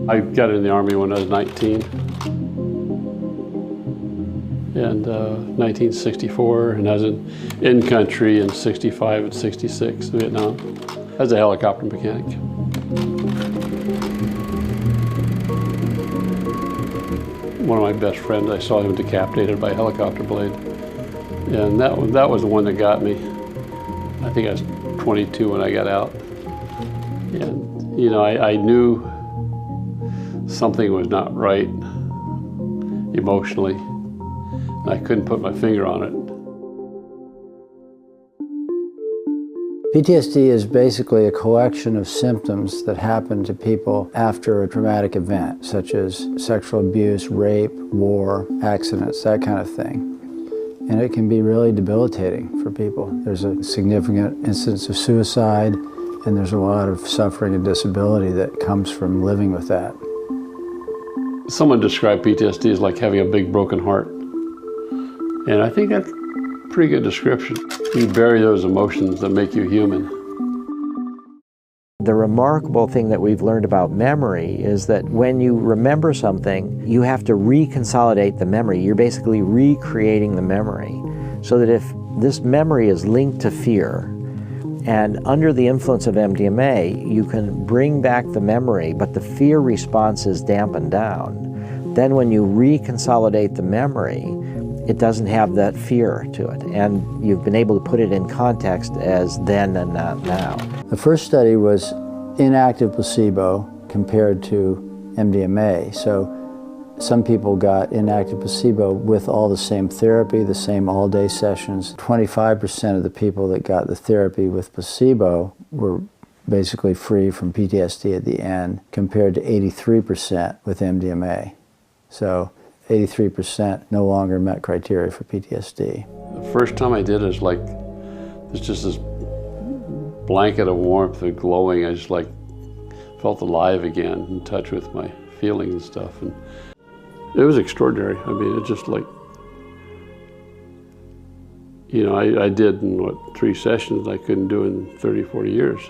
I got in the Army when I was 19. And 1964, and I was in country in 65 and 66, Vietnam, as a helicopter mechanic. One of my best friends, I saw him decapitated by a helicopter blade. And that was the one that got me. I think I was 22 when I got out. And, you know, I knew something was not right emotionally. I couldn't put my finger on it. PTSD is basically a collection of symptoms that happen to people after a traumatic event, such as sexual abuse, rape, war, accidents, that kind of thing. And it can be really debilitating for people. There's a significant incidence of suicide, and there's a lot of suffering and disability that comes from living with that. Someone described PTSD as like having a big broken heart. And I think that's a pretty good description. You bury those emotions that make you human. The remarkable thing that we've learned about memory is that when you remember something, you have to reconsolidate the memory. You're basically recreating the memory. So that if this memory is linked to fear, and under the influence of MDMA, you can bring back the memory, but the fear response is dampened down. Then when you reconsolidate the memory, it doesn't have that fear to it, and you've been able to put it in context as then and not now. The first study was inactive placebo compared to MDMA. So some people got inactive placebo with all the same therapy, the same all-day sessions. 25% of the people that got the therapy with placebo were basically free from PTSD at the end, compared to 83% with MDMA. So 83% no longer met criteria for PTSD. The first time I did it was like, there's just this blanket of warmth and glowing. I just like felt alive again, in touch with my feelings and stuff. And it was extraordinary. I mean, it just like, you know, I did in what, 3 sessions I couldn't do in 30, 40 years.